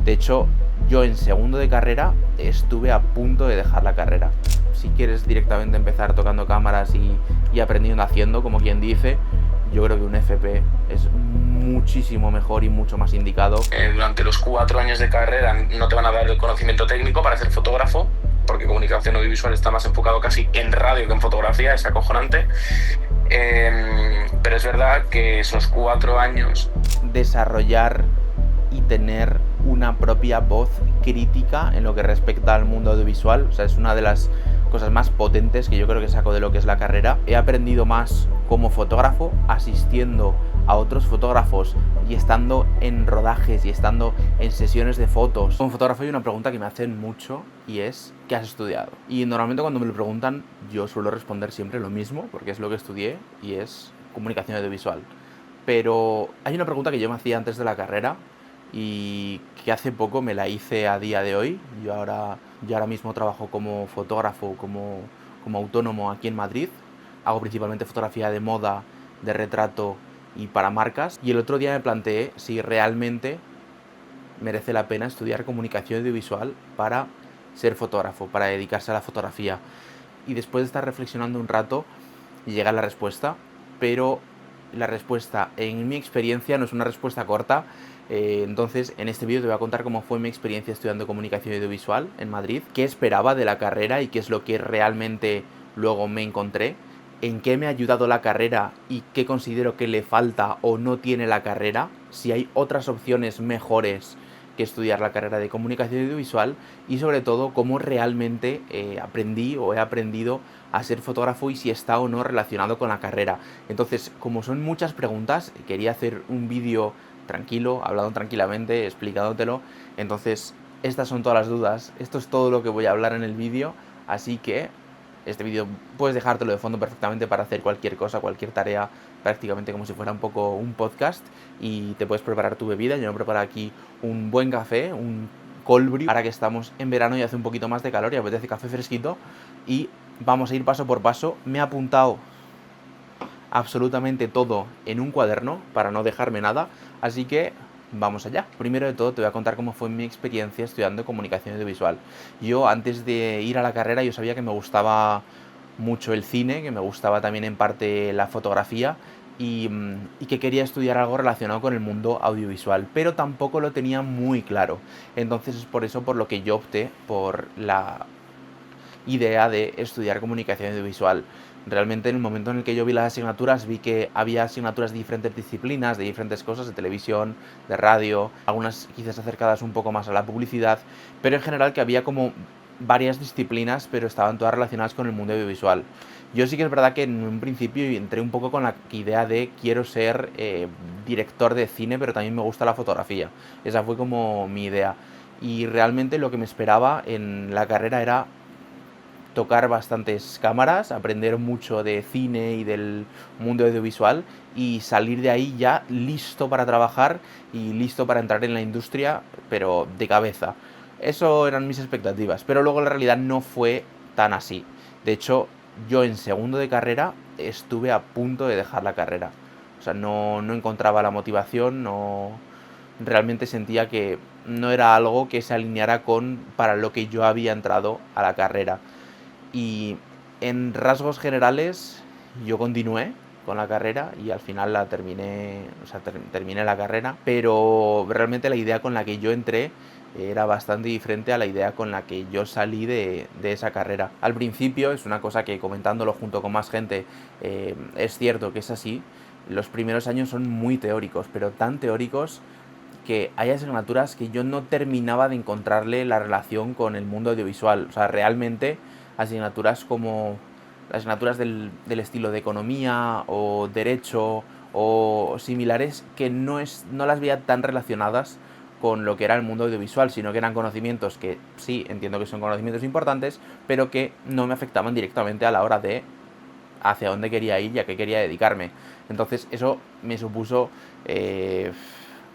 De hecho, yo en segundo de carrera estuve a punto de dejar la carrera. Si quieres directamente empezar tocando cámaras y aprendiendo haciendo, como quien dice, yo creo que un FP es muchísimo mejor y mucho más indicado. Durante los 4 años de carrera no te van a dar el conocimiento técnico para ser fotógrafo, porque comunicación audiovisual está más enfocado casi en radio que en fotografía, es acojonante. Pero es verdad que esos 4 años... Desarrollar y tener una propia voz crítica en lo que respecta al mundo audiovisual, o sea, es una de las cosas más potentes que yo creo que saco de lo que es la carrera. He aprendido más como fotógrafo, asistiendo a otros fotógrafos y estando en rodajes y estando en sesiones de fotos. Como fotógrafo hay una pregunta que me hacen mucho y es ¿qué has estudiado? Y normalmente cuando me lo preguntan yo suelo responder siempre lo mismo, porque es lo que estudié y es comunicación audiovisual. Pero hay una pregunta que yo me hacía antes de la carrera y que hace poco me la hice a día de hoy. Yo ahora mismo trabajo como fotógrafo, como autónomo aquí en Madrid. Hago principalmente fotografía de moda, de retrato y para marcas. Y el otro día me planteé si realmente merece la pena estudiar comunicación audiovisual para ser fotógrafo, para dedicarse a la fotografía. Y después de estar reflexionando un rato, llega la respuesta, pero la respuesta, en mi experiencia, no es una respuesta corta. Entonces, en este vídeo te voy a contar cómo fue mi experiencia estudiando comunicación audiovisual en Madrid, qué esperaba de la carrera y qué es lo que realmente luego me encontré, en qué me ha ayudado la carrera y qué considero que le falta o no tiene la carrera, si hay otras opciones mejores que estudiar la carrera de comunicación audiovisual y sobre todo cómo realmente aprendí o he aprendido a ser fotógrafo y si está o no relacionado con la carrera. Entonces, como son muchas preguntas, quería hacer un vídeo tranquilo, hablando tranquilamente, explicándotelo. Entonces, estas son todas las dudas, esto es todo lo que voy a hablar en el vídeo, así que este vídeo puedes dejártelo de fondo perfectamente para hacer cualquier cosa, cualquier tarea, prácticamente como si fuera un poco un podcast, y te puedes preparar tu bebida. Yo me preparo aquí un buen café, un cold brew, ahora que estamos en verano y hace un poquito más de calor y apetece café fresquito, y vamos a ir paso por paso. Me he apuntado absolutamente todo en un cuaderno para no dejarme nada, así que vamos allá. Primero de todo te voy a contar cómo fue mi experiencia estudiando comunicación audiovisual. Yo antes de ir a la carrera yo sabía que me gustaba mucho el cine, que me gustaba también en parte la fotografía y que quería estudiar algo relacionado con el mundo audiovisual, pero tampoco lo tenía muy claro. Entonces es por eso por lo que yo opté por la idea de estudiar comunicación audiovisual. Realmente en el momento en el que yo vi las asignaturas, vi que había asignaturas de diferentes disciplinas, de diferentes cosas, de televisión, de radio, algunas quizás acercadas un poco más a la publicidad, pero en general que había como varias disciplinas, pero estaban todas relacionadas con el mundo audiovisual. Yo sí que es verdad que en un principio entré un poco con la idea de quiero ser director de cine, pero también me gusta la fotografía. Esa fue como mi idea. Y realmente lo que me esperaba en la carrera era tocar bastantes cámaras, aprender mucho de cine y del mundo audiovisual y salir de ahí ya listo para trabajar y listo para entrar en la industria, pero de cabeza. Eso eran mis expectativas, pero luego la realidad no fue tan así. De hecho, yo en segundo de carrera estuve a punto de dejar la carrera. O sea, no encontraba la motivación, no realmente sentía que no era algo que se alineara con para lo que yo había entrado a la carrera. Y en rasgos generales yo continué con la carrera y al final la terminé, o sea, terminé la carrera, pero realmente la idea con la que yo entré era bastante diferente a la idea con la que yo salí de esa carrera. Al principio, es una cosa que comentándolo junto con más gente, es cierto que es así, los primeros años son muy teóricos, pero tan teóricos que hay asignaturas que yo no terminaba de encontrarle la relación con el mundo audiovisual. O sea, realmente asignaturas como asignaturas del estilo de economía o derecho o similares que no las veía tan relacionadas con lo que era el mundo audiovisual, sino que eran conocimientos que sí, entiendo que son conocimientos importantes, pero que no me afectaban directamente a la hora de hacia dónde quería ir y a qué quería dedicarme. Entonces eso me supuso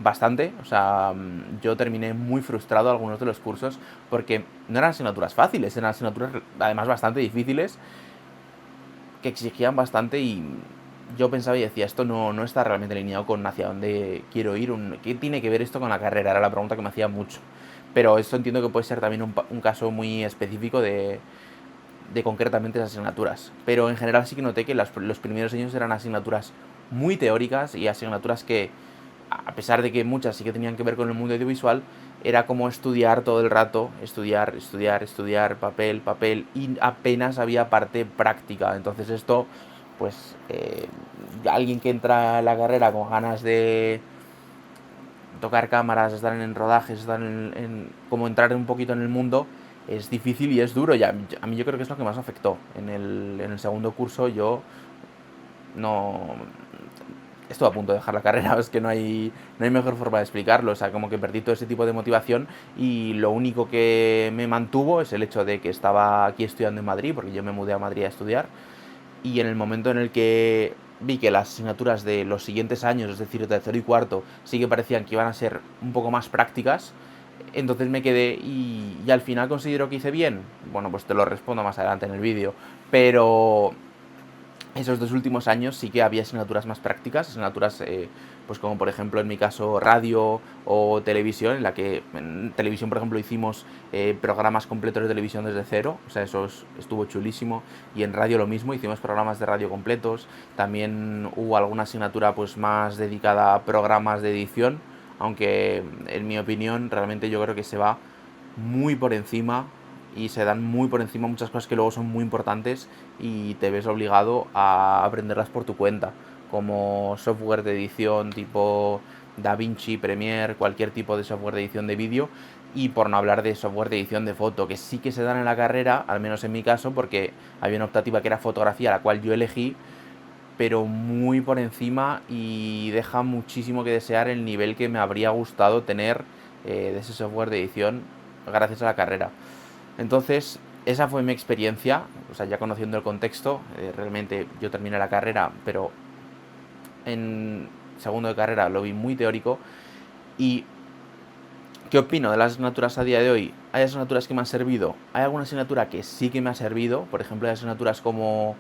bastante, o sea, yo terminé muy frustrado algunos de los cursos porque no eran asignaturas fáciles, eran asignaturas además bastante difíciles que exigían bastante y yo pensaba y decía, esto no está realmente alineado con hacia dónde quiero ir, ¿qué tiene que ver esto con la carrera? Era la pregunta que me hacía mucho. pero esto entiendo que puede ser también un caso muy específico de concretamente esas asignaturas. Pero en general sí que noté que los primeros años eran asignaturas muy teóricas y asignaturas que, a pesar de que muchas sí que tenían que ver con el mundo audiovisual, era como estudiar todo el rato, estudiar, papel, y apenas había parte práctica. Entonces esto, pues, alguien que entra a la carrera con ganas de tocar cámaras, estar en rodajes, estar como entrar un poquito en el mundo, es difícil y es duro. Y a mí yo creo que es lo que más afectó. En el segundo curso yo no... Estuve a punto de dejar la carrera, es que no hay mejor forma de explicarlo. O sea, como que perdí todo ese tipo de motivación y lo único que me mantuvo es el hecho de que estaba aquí estudiando en Madrid, porque yo me mudé a Madrid a estudiar, y en el momento en el que vi que las asignaturas de los siguientes años, es decir, tercero y cuarto, sí que parecían que iban a ser un poco más prácticas, entonces me quedé y al final considero que hice bien. Bueno, pues te lo respondo más adelante en el vídeo, pero esos 2 últimos años sí que había asignaturas más prácticas, asignaturas pues como por ejemplo en mi caso radio o televisión, en la que en televisión por ejemplo hicimos programas completos de televisión desde cero, o sea eso estuvo chulísimo, y en radio lo mismo, hicimos programas de radio completos. También hubo alguna asignatura pues más dedicada a programas de edición, aunque en mi opinión realmente yo creo que se va muy por encima y se dan muy por encima muchas cosas que luego son muy importantes y te ves obligado a aprenderlas por tu cuenta, como software de edición tipo DaVinci, Premiere, cualquier tipo de software de edición de vídeo, y por no hablar de software de edición de foto, que sí que se dan en la carrera, al menos en mi caso, porque había una optativa que era fotografía, la cual yo elegí, pero muy por encima y deja muchísimo que desear el nivel que me habría gustado tener de ese software de edición gracias a la carrera. Entonces, esa fue mi experiencia, o sea, ya conociendo el contexto, realmente yo terminé la carrera, pero en segundo de carrera lo vi muy teórico. ¿Y qué opino de las asignaturas a día de hoy? ¿Hay asignaturas que me han servido? Hay alguna asignatura que sí que me ha servido, por ejemplo, hay asignaturas como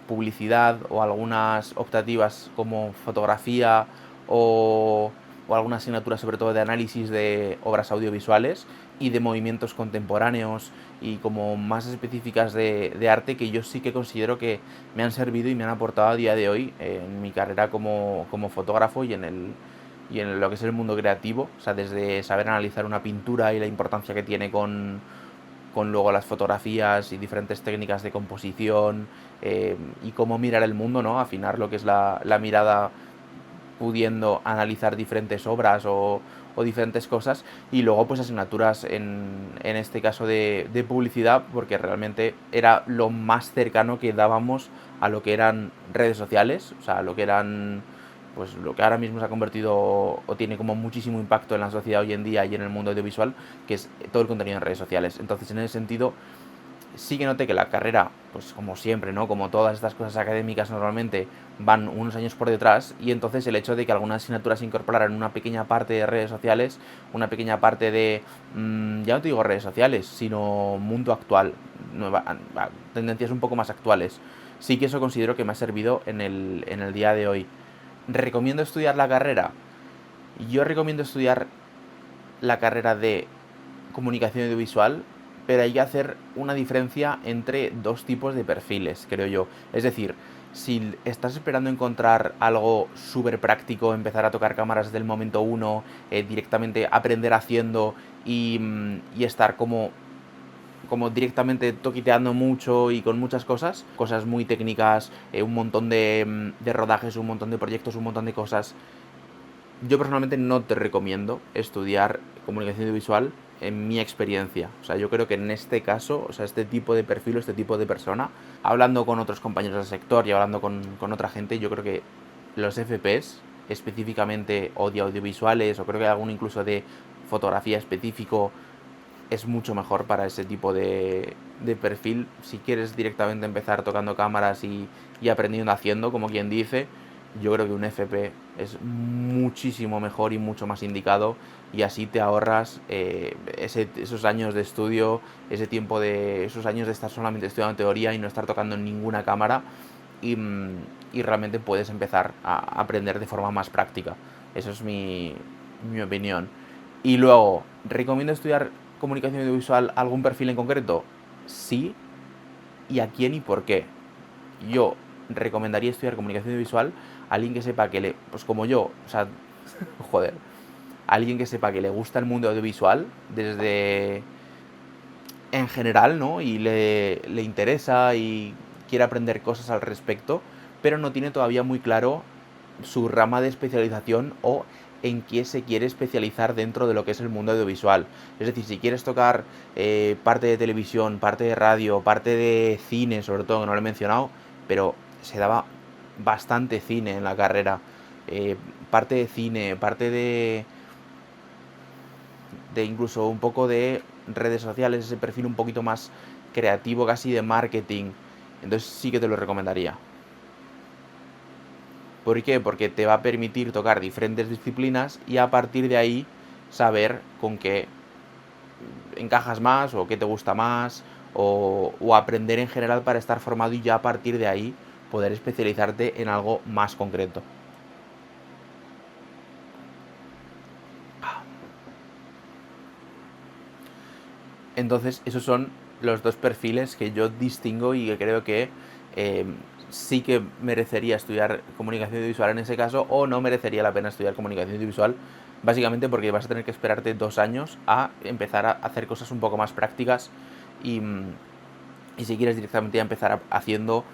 publicidad o algunas optativas como fotografía o alguna asignatura sobre todo de análisis de obras audiovisuales y de movimientos contemporáneos y como más específicas de arte, que yo sí que considero que me han servido y me han aportado a día de hoy en mi carrera como fotógrafo y en lo que es el mundo creativo. O sea, desde saber analizar una pintura y la importancia que tiene con luego las fotografías y diferentes técnicas de composición, y cómo mirar el mundo, ¿no? Afinar lo que es la mirada, pudiendo analizar diferentes obras o diferentes cosas, y luego pues asignaturas en este caso de publicidad, porque realmente era lo más cercano que dábamos a lo que eran redes sociales, o sea, a lo que eran pues lo que ahora mismo se ha convertido o tiene como muchísimo impacto en la sociedad hoy en día y en el mundo audiovisual, que es todo el contenido en redes sociales. Entonces, en ese sentido, sí que noté que la carrera, pues como siempre, ¿no? Como todas estas cosas académicas normalmente, van unos años por detrás, y entonces el hecho de que algunas asignaturas incorporaran una pequeña parte de redes sociales, una pequeña parte de, ya no te digo redes sociales, sino mundo actual, tendencias un poco más actuales, sí que eso considero que me ha servido en el día de hoy. ¿Recomiendo estudiar la carrera? Yo recomiendo estudiar la carrera de comunicación audiovisual, pero hay que hacer una diferencia entre dos tipos de perfiles, creo yo. Es decir, si estás esperando encontrar algo súper práctico, empezar a tocar cámaras del momento uno, directamente aprender haciendo y estar como directamente toquiteando mucho y con muchas cosas muy técnicas, un montón de rodajes, un montón de proyectos, un montón de cosas, yo personalmente no te recomiendo estudiar comunicación audiovisual en mi experiencia. O sea, yo creo que en este caso, o sea, este tipo de perfil o este tipo de persona, hablando con otros compañeros del sector y hablando con otra gente, yo creo que los FPs, específicamente o de audiovisuales, o creo que hay algún incluso de fotografía específico, es mucho mejor para ese tipo de perfil. Si quieres directamente empezar tocando cámaras y aprendiendo haciendo, como quien dice, yo creo que un FP es muchísimo mejor y mucho más indicado, y así te ahorras esos años de estudio, esos años de estar solamente estudiando teoría y no estar tocando en ninguna cámara, y realmente puedes empezar a aprender de forma más práctica. Eso es mi opinión. Y luego, ¿recomiendo estudiar comunicación audiovisual a algún perfil en concreto? Sí. ¿Y a quién y por qué? Yo recomendaría estudiar comunicación audiovisual a alguien que sepa que pues como yo, o sea, joder, a alguien que sepa que le gusta el mundo audiovisual desde en general, ¿no? Y le interesa y quiere aprender cosas al respecto, pero no tiene todavía muy claro su rama de especialización o en qué se quiere especializar dentro de lo que es el mundo audiovisual. Es decir, si quieres tocar parte de televisión, parte de radio, parte de cine, sobre todo, que no lo he mencionado, pero se daba bastante cine en la carrera. Parte de cine, parte de incluso un poco de redes sociales, ese perfil un poquito más creativo, casi de marketing. Entonces sí que te lo recomendaría. ¿Por qué? Porque te va a permitir tocar diferentes disciplinas y a partir de ahí saber con qué encajas más o qué te gusta más o aprender en general para estar formado y ya a partir de ahí poder especializarte en algo más concreto. Entonces esos son los dos perfiles que yo distingo y que creo que sí que merecería estudiar comunicación audiovisual en ese caso o no merecería la pena estudiar comunicación audiovisual, básicamente porque vas a tener que esperarte 2 años a empezar a hacer cosas un poco más prácticas y, y si quieres directamente empezar haciendo,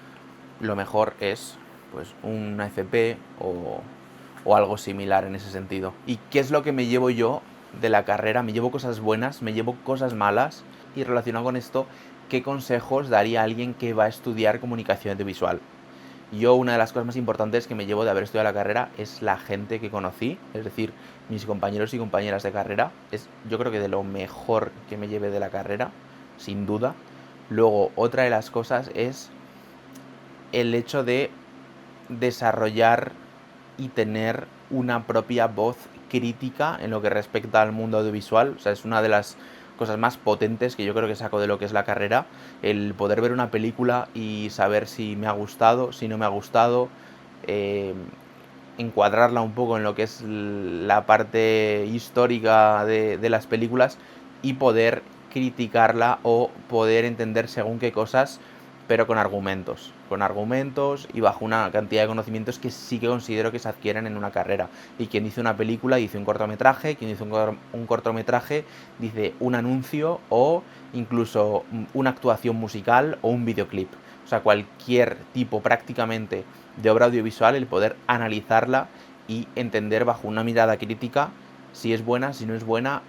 lo mejor es pues una FP o algo similar en ese sentido. ¿Y qué es lo que me llevo yo de la carrera? Me llevo cosas buenas, me llevo cosas malas y relacionado con esto, ¿qué consejos daría a alguien que va a estudiar comunicación audiovisual? Yo una de las cosas más importantes que me llevo de haber estudiado la carrera es la gente que conocí, es decir, mis compañeros y compañeras de carrera. Es yo creo que de lo mejor que me llevé de la carrera, sin duda. Luego, otra de las cosas es el hecho de desarrollar y tener una propia voz crítica en lo que respecta al mundo audiovisual. O sea, es una de las cosas más potentes que yo creo que saco de lo que es la carrera, el poder ver una película y saber si me ha gustado, si no me ha gustado, encuadrarla un poco en lo que es la parte histórica de las películas y poder criticarla o poder entender según qué cosas, pero con argumentos y bajo una cantidad de conocimientos que sí que considero que se adquieren en una carrera. Y quien dice una película dice un cortometraje, quien dice un cortometraje dice un anuncio o incluso una actuación musical o un videoclip. O sea, cualquier tipo prácticamente de obra audiovisual, el poder analizarla y entender bajo una mirada crítica si es buena, si no es buena,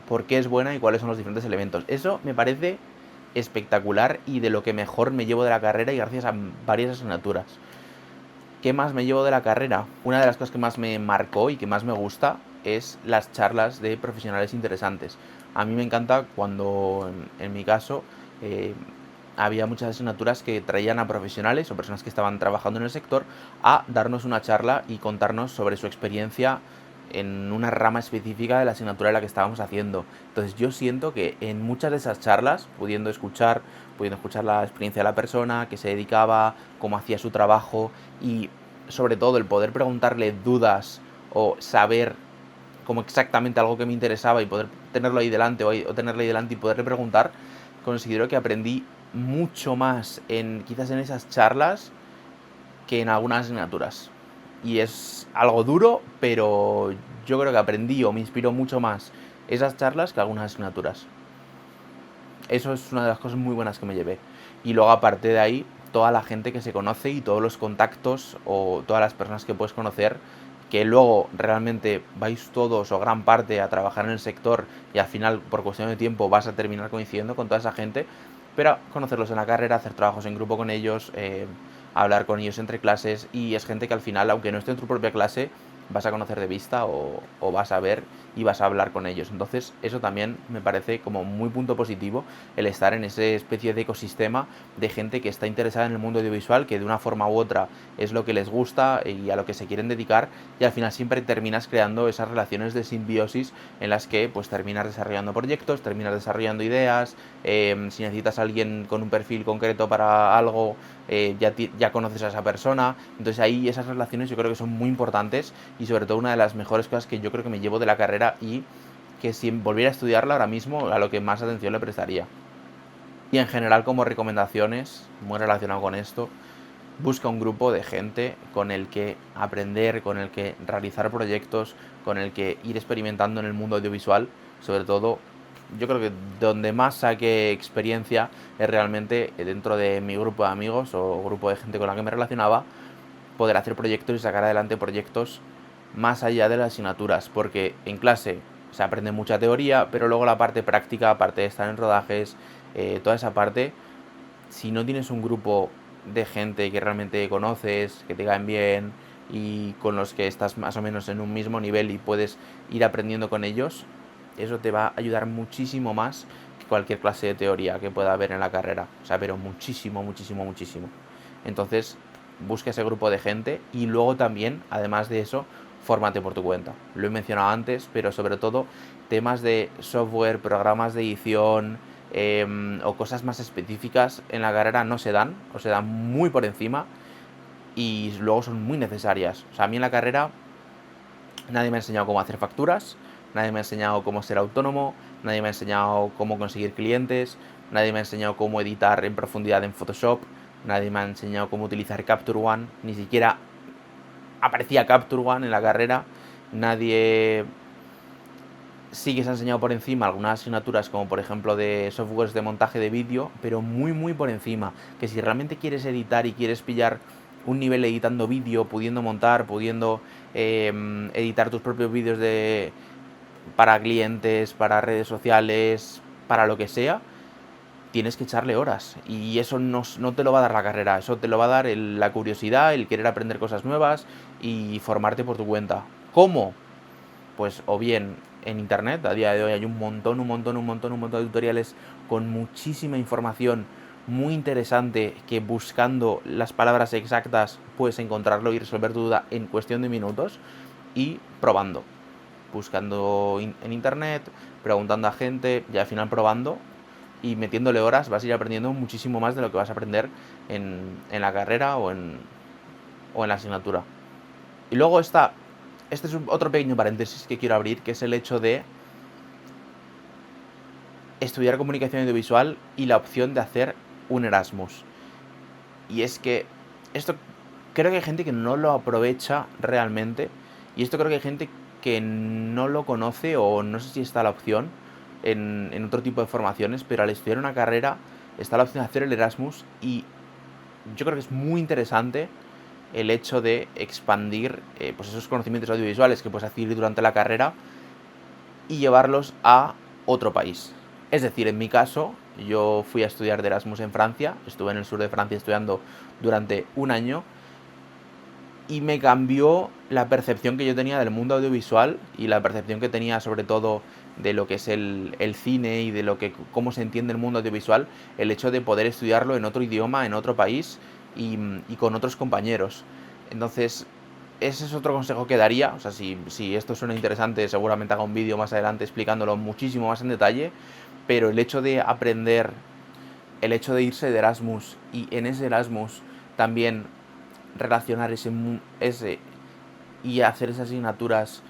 por qué es buena y cuáles son los diferentes elementos. Eso me parece espectacular y de lo que mejor me llevo de la carrera y gracias a varias asignaturas. ¿Qué más me llevo de la carrera? Una de las cosas que más me marcó y que más me gusta es las charlas de profesionales interesantes. A mí me encanta cuando, en mi caso, había muchas asignaturas que traían a profesionales o personas que estaban trabajando en el sector a darnos una charla y contarnos sobre su experiencia en una rama específica de la asignatura en la que estábamos haciendo. Entonces yo siento que en muchas de esas charlas, pudiendo escuchar la experiencia de la persona, que se dedicaba, cómo hacía su trabajo y sobre todo el poder preguntarle dudas o saber como exactamente algo que me interesaba y poder tenerlo ahí delante o tenerle ahí delante y poderle preguntar, considero que aprendí mucho más quizás en esas charlas que en algunas asignaturas. Y es algo duro, pero yo creo que aprendí o me inspiró mucho más esas charlas que algunas asignaturas. Eso es una de las cosas muy buenas que me llevé. Y luego aparte de ahí, toda la gente que se conoce y todos los contactos o todas las personas que puedes conocer, que luego realmente vais todos o gran parte a trabajar en el sector y al final por cuestión de tiempo vas a terminar coincidiendo con toda esa gente, pero conocerlos en la carrera, hacer trabajos en grupo con ellos, hablar con ellos entre clases y es gente que al final, aunque no esté en tu propia clase, vas a conocer de vista o vas a ver y vas a hablar con ellos. Entonces eso también me parece como muy punto positivo, el estar en esa especie de ecosistema de gente que está interesada en el mundo audiovisual, que de una forma u otra es lo que les gusta y a lo que se quieren dedicar y al final siempre terminas creando esas relaciones de simbiosis en las que pues terminas desarrollando proyectos, terminas desarrollando ideas, si necesitas a alguien con un perfil concreto para algo, ya conoces a esa persona. Entonces ahí esas relaciones yo creo que son muy importantes y sobre todo una de las mejores cosas que yo creo que me llevo de la carrera y que si volviera a estudiarla ahora mismo, a lo que más atención le prestaría. Y en general, como recomendaciones, muy relacionado con esto, busca un grupo de gente con el que aprender, con el que realizar proyectos, con el que ir experimentando en el mundo audiovisual. Sobre todo, yo creo que donde más saqué experiencia es realmente dentro de mi grupo de amigos o grupo de gente con la que me relacionaba, poder hacer proyectos y sacar adelante proyectos más allá de las asignaturas, porque en clase se aprende mucha teoría, pero luego la parte práctica, aparte de estar en rodajes, toda esa parte, si no tienes un grupo de gente que realmente conoces, que te caen bien y con los que estás más o menos en un mismo nivel y puedes ir aprendiendo con ellos, eso te va a ayudar muchísimo más que cualquier clase de teoría que pueda haber en la carrera. O sea, pero muchísimo, muchísimo, muchísimo. Entonces, busca ese grupo de gente y luego también, además de eso, fórmate por tu cuenta. Lo he mencionado antes, pero sobre todo temas de software, programas de edición, o cosas más específicas en la carrera no se dan, o se dan muy por encima y luego son muy necesarias. O sea, a mí en la carrera nadie me ha enseñado cómo hacer facturas, nadie me ha enseñado cómo ser autónomo, nadie me ha enseñado cómo conseguir clientes, nadie me ha enseñado cómo editar en profundidad en Photoshop, nadie me ha enseñado cómo utilizar Capture One, ni siquiera aparecía Capture One en la carrera, nadie... Sí que se ha enseñado por encima algunas asignaturas como por ejemplo de softwares de montaje de vídeo, pero muy muy por encima, que si realmente quieres editar y quieres pillar un nivel editando vídeo, pudiendo montar, pudiendo editar tus propios vídeos para clientes, para redes sociales, para lo que sea, tienes que echarle horas y eso no te lo va a dar la carrera, eso te lo va a dar la curiosidad, el querer aprender cosas nuevas y formarte por tu cuenta. ¿Cómo? Pues o bien en internet, a día de hoy hay un montón de tutoriales con muchísima información muy interesante que buscando las palabras exactas puedes encontrarlo y resolver tu duda en cuestión de minutos, y probando, buscando en internet, preguntando a gente y al final probando y metiéndole horas vas a ir aprendiendo muchísimo más de lo que vas a aprender en la carrera o en la asignatura. Y luego este es otro pequeño paréntesis que quiero abrir, que es el hecho de estudiar comunicación audiovisual y la opción de hacer un Erasmus. Y es que esto creo que hay gente que no lo aprovecha realmente, y esto creo que hay gente que no lo conoce o no sé si está la opción en otro tipo de formaciones, pero al estudiar una carrera está la opción de hacer el Erasmus y yo creo que es muy interesante el hecho de expandir pues esos conocimientos audiovisuales que puedes adquirir durante la carrera y llevarlos a otro país. Es decir, en mi caso, yo fui a estudiar de Erasmus en Francia, estuve en el sur de Francia estudiando durante un año y me cambió la percepción que yo tenía del mundo audiovisual y la percepción que tenía sobre todo de lo que es el cine y de cómo se entiende el mundo audiovisual, el hecho de poder estudiarlo en otro idioma, en otro país y con otros compañeros. Entonces, ese es otro consejo que daría. O sea, si esto suena interesante, seguramente haga un vídeo más adelante explicándolo muchísimo más en detalle, pero el hecho de aprender, el hecho de irse de Erasmus y en ese Erasmus también relacionar ese y hacer esas asignaturas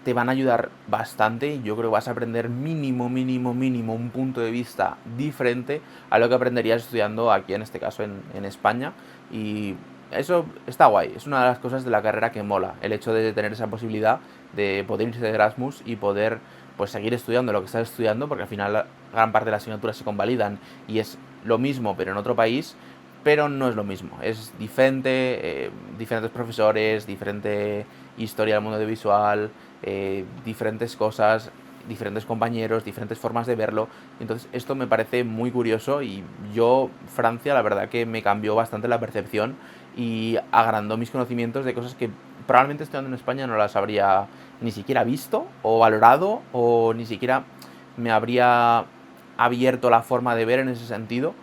te van a ayudar bastante. Yo creo que vas a aprender mínimo un punto de vista diferente a lo que aprenderías estudiando aquí, en este caso en España, y eso está guay. Es una de las cosas de la carrera que mola, el hecho de tener esa posibilidad de poder irse de Erasmus y poder pues seguir estudiando lo que estás estudiando, porque al final gran parte de las asignaturas se convalidan y es lo mismo pero en otro país, pero no es lo mismo, es diferente, diferentes profesores, diferente historia del mundo audiovisual, diferentes cosas, diferentes compañeros, diferentes formas de verlo. Entonces esto me parece muy curioso y Francia, la verdad que me cambió bastante la percepción y agrandó mis conocimientos de cosas que probablemente estudiando en España no las habría ni siquiera visto o valorado, o ni siquiera me habría abierto la forma de ver en ese sentido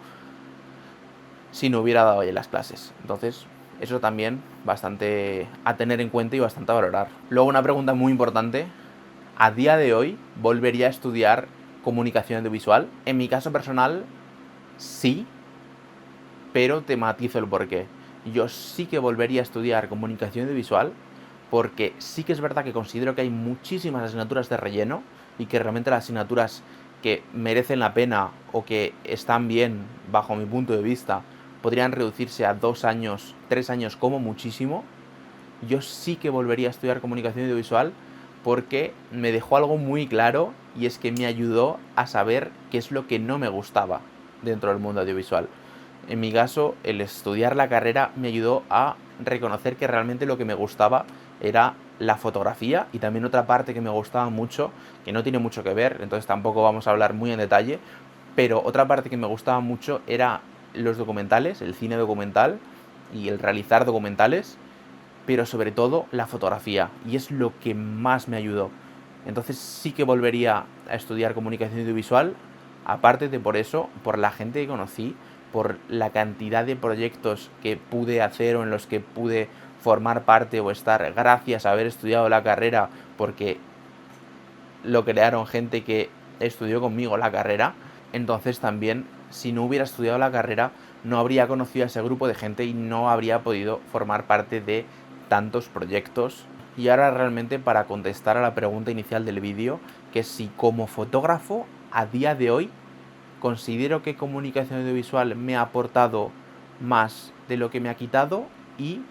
si no hubiera dado ya las clases. Entonces, eso también bastante a tener en cuenta y bastante a valorar. Luego, una pregunta muy importante: ¿a día de hoy volvería a estudiar comunicación audiovisual? En mi caso personal, sí, pero te matizo el porqué. Yo sí que volvería a estudiar comunicación audiovisual porque sí que es verdad que considero que hay muchísimas asignaturas de relleno y que realmente las asignaturas que merecen la pena o que están bien bajo mi punto de vista podrían reducirse a 2 años, 3 años como muchísimo, yo sí que volvería a estudiar comunicación audiovisual porque me dejó algo muy claro y es que me ayudó a saber qué es lo que no me gustaba dentro del mundo audiovisual. En mi caso, el estudiar la carrera me ayudó a reconocer que realmente lo que me gustaba era la fotografía y también otra parte que me gustaba mucho, que no tiene mucho que ver, entonces tampoco vamos a hablar muy en detalle, pero otra parte que me gustaba mucho era los documentales, el cine documental y el realizar documentales, pero sobre todo la fotografía, y es lo que más me ayudó. Entonces sí que volvería a estudiar comunicación audiovisual, aparte de por eso, por la gente que conocí, por la cantidad de proyectos que pude hacer o en los que pude formar parte o estar gracias a haber estudiado la carrera, porque lo crearon gente que estudió conmigo la carrera. Entonces también, si no hubiera estudiado la carrera, no habría conocido a ese grupo de gente y no habría podido formar parte de tantos proyectos. Y ahora realmente para contestar a la pregunta inicial del vídeo, que es si como fotógrafo a día de hoy considero que comunicación audiovisual me ha aportado más de lo que me ha quitado, y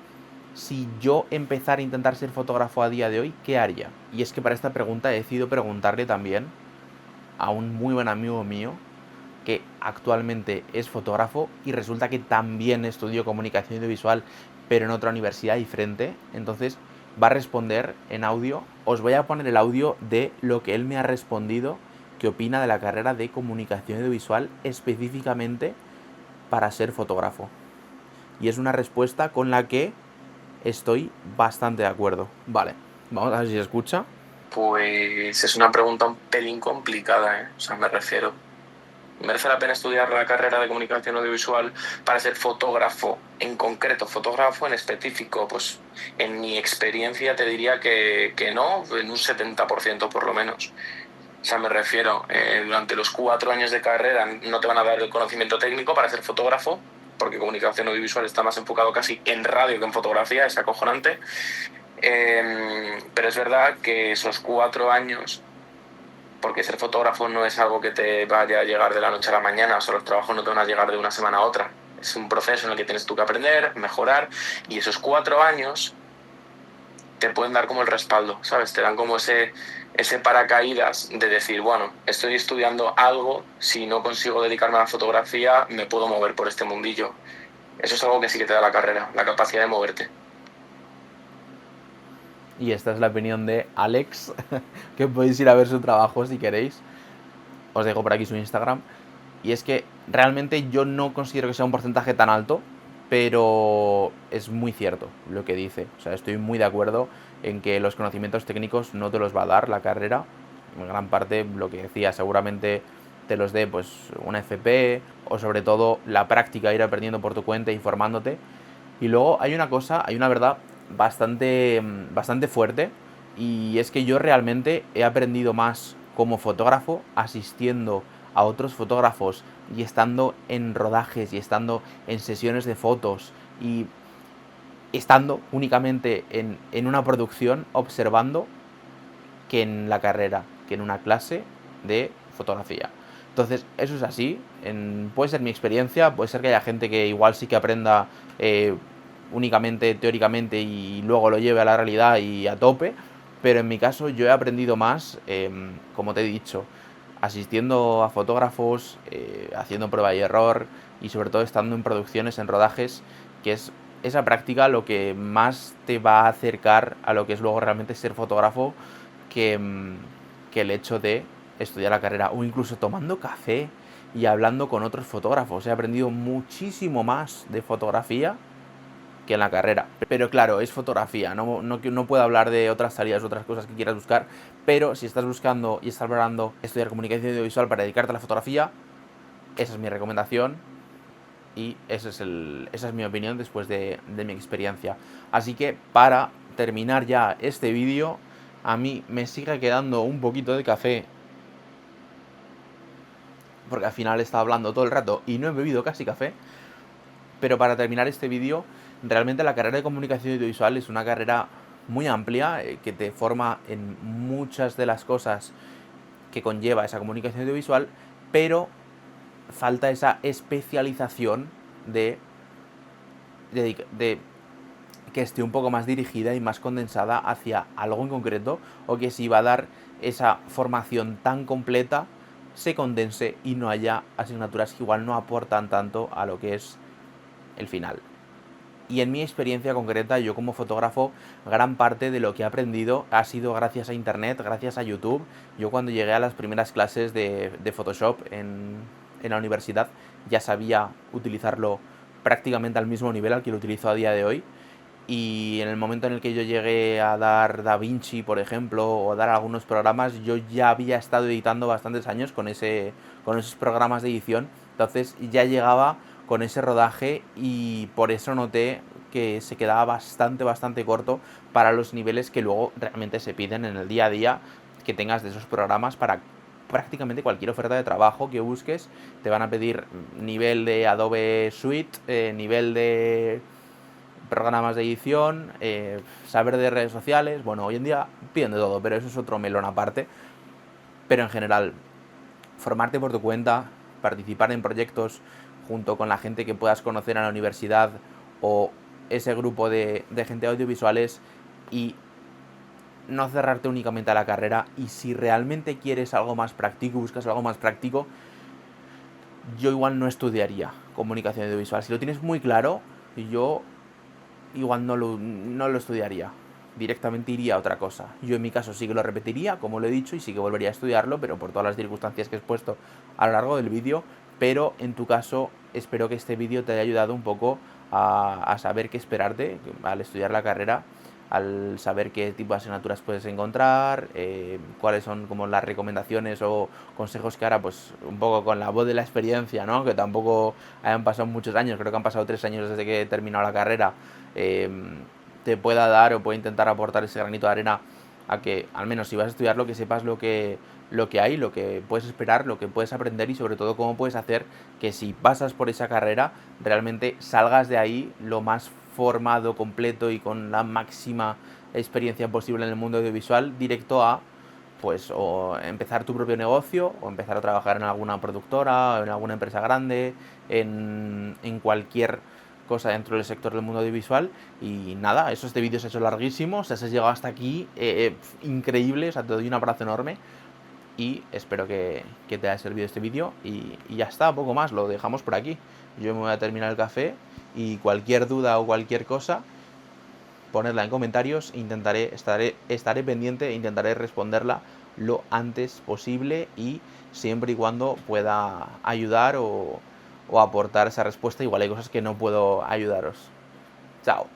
si yo empezara a intentar ser fotógrafo a día de hoy, ¿qué haría? Y es que para esta pregunta he decidido preguntarle también a un muy buen amigo mío que actualmente es fotógrafo y resulta que también estudió comunicación audiovisual pero en otra universidad diferente. Entonces va a responder en audio. Os voy a poner el audio de lo que él me ha respondido, que opina de la carrera de comunicación audiovisual específicamente para ser fotógrafo. Y es una respuesta con la que estoy bastante de acuerdo. Vale, vamos a ver si se escucha. Pues es una pregunta un pelín complicada, ¿eh? O sea, me refiero. ¿Merece la pena estudiar la carrera de comunicación audiovisual para ser fotógrafo? En concreto, fotógrafo en específico, pues en mi experiencia te diría que no, en un 70% por lo menos. O sea, me refiero, durante los 4 años de carrera no te van a dar el conocimiento técnico para ser fotógrafo, porque comunicación audiovisual está más enfocado casi en radio que en fotografía, es acojonante. Pero es verdad que esos 4 años, porque ser fotógrafo no es algo que te vaya a llegar de la noche a la mañana, o sea, los trabajos no te van a llegar de una semana a otra. Es un proceso en el que tienes tú que aprender, mejorar, y esos 4 años te pueden dar como el respaldo, ¿sabes? Te dan como ese paracaídas de decir, bueno, estoy estudiando algo, si no consigo dedicarme a la fotografía, me puedo mover por este mundillo. Eso es algo que sí que te da la carrera, la capacidad de moverte. Y esta es la opinión de Alex, que podéis ir a ver su trabajo si queréis. Os dejo por aquí su Instagram. Y es que realmente yo no considero que sea un porcentaje tan alto, pero es muy cierto lo que dice. O sea, estoy muy de acuerdo en que los conocimientos técnicos no te los va a dar la carrera. En gran parte, lo que decía, seguramente te los dé pues una FP, o sobre todo la práctica, ir aprendiendo por tu cuenta y formándote. Y luego hay una cosa, hay una verdad bastante fuerte, y es que yo realmente he aprendido más como fotógrafo asistiendo a otros fotógrafos y estando en rodajes y estando en sesiones de fotos y estando únicamente en una producción observando, que en la carrera, que en una clase de fotografía. Entonces, eso es así. Puede ser mi experiencia, puede ser que haya gente que igual sí que aprenda únicamente teóricamente y luego lo lleve a la realidad y a tope, pero en mi caso yo he aprendido más, como te he dicho, asistiendo a fotógrafos, haciendo prueba y error y sobre todo estando en producciones, en rodajes, que es esa práctica lo que más te va a acercar a lo que es luego realmente ser fotógrafo, que el hecho de estudiar la carrera, o incluso tomando café y hablando con otros fotógrafos. He aprendido muchísimo más de fotografía que en la carrera. Pero claro, es fotografía, no puedo hablar de otras salidas, otras cosas que quieras buscar, pero si estás buscando y estás valorando estudiar comunicación audiovisual para dedicarte a la fotografía, esa es mi recomendación y esa es mi opinión después de mi experiencia. Así que para terminar ya este vídeo, a mí me sigue quedando un poquito de café, porque al final he estado hablando todo el rato y no he bebido casi café. Pero para terminar este vídeo, realmente la carrera de comunicación audiovisual es una carrera muy amplia, que te forma en muchas de las cosas que conlleva esa comunicación audiovisual, pero falta esa especialización de que esté un poco más dirigida y más condensada hacia algo en concreto, o que si va a dar esa formación tan completa se condense y no haya asignaturas que igual no aportan tanto a lo que es el final. Y en mi experiencia concreta, yo como fotógrafo, gran parte de lo que he aprendido ha sido gracias a internet, gracias a YouTube. Yo cuando llegué a las primeras clases de Photoshop en la universidad ya sabía utilizarlo prácticamente al mismo nivel al que lo utilizo a día de hoy. Y en el momento en el que yo llegué a dar DaVinci, por ejemplo, o dar algunos programas, yo ya había estado editando bastantes años con esos programas de edición. Entonces ya llegaba con ese rodaje y por eso noté que se quedaba bastante corto para los niveles que luego realmente se piden en el día a día que tengas de esos programas para prácticamente cualquier oferta de trabajo que busques. Te van a pedir nivel de Adobe Suite, nivel de programas de edición, saber de redes sociales. Bueno, hoy en día piden de todo, pero eso es otro melón aparte. Pero en general, formarte por tu cuenta, participar en proyectos junto con la gente que puedas conocer en la universidad o ese grupo de gente audiovisuales, y no cerrarte únicamente a la carrera. Y si realmente quieres algo más práctico, buscas algo más práctico, yo igual no estudiaría comunicación audiovisual. Si lo tienes muy claro, yo igual no lo estudiaría. Directamente iría a otra cosa. Yo en mi caso sí que lo repetiría, como lo he dicho, y sí que volvería a estudiarlo, pero por todas las circunstancias que he expuesto a lo largo del vídeo. Pero en tu caso, espero que este vídeo te haya ayudado un poco a saber qué esperarte al estudiar la carrera, al saber qué tipo de asignaturas puedes encontrar, cuáles son como las recomendaciones o consejos que ahora, pues un poco con la voz de la experiencia, ¿no? Que tampoco hayan pasado muchos años, creo que han pasado 3 años desde que he terminado la carrera, te pueda dar o pueda intentar aportar ese granito de arena a que, al menos si vas a estudiarlo, que sepas lo que hay, lo que puedes esperar, lo que puedes aprender y sobre todo cómo puedes hacer que si pasas por esa carrera realmente salgas de ahí lo más formado, completo y con la máxima experiencia posible en el mundo audiovisual, directo a pues o empezar tu propio negocio o empezar a trabajar en alguna productora, en alguna empresa grande, en cualquier cosa dentro del sector del mundo audiovisual. Y nada, este vídeo se ha hecho larguísimo, o sea, se has llegado hasta aquí, increíble, o sea, te doy un abrazo enorme y espero que te haya servido este vídeo y ya está, poco más, lo dejamos por aquí. Yo me voy a terminar el café y cualquier duda o cualquier cosa, ponedla en comentarios, estaré pendiente e intentaré responderla lo antes posible y siempre y cuando pueda ayudar o aportar esa respuesta. Igual hay cosas que no puedo ayudaros. Chao.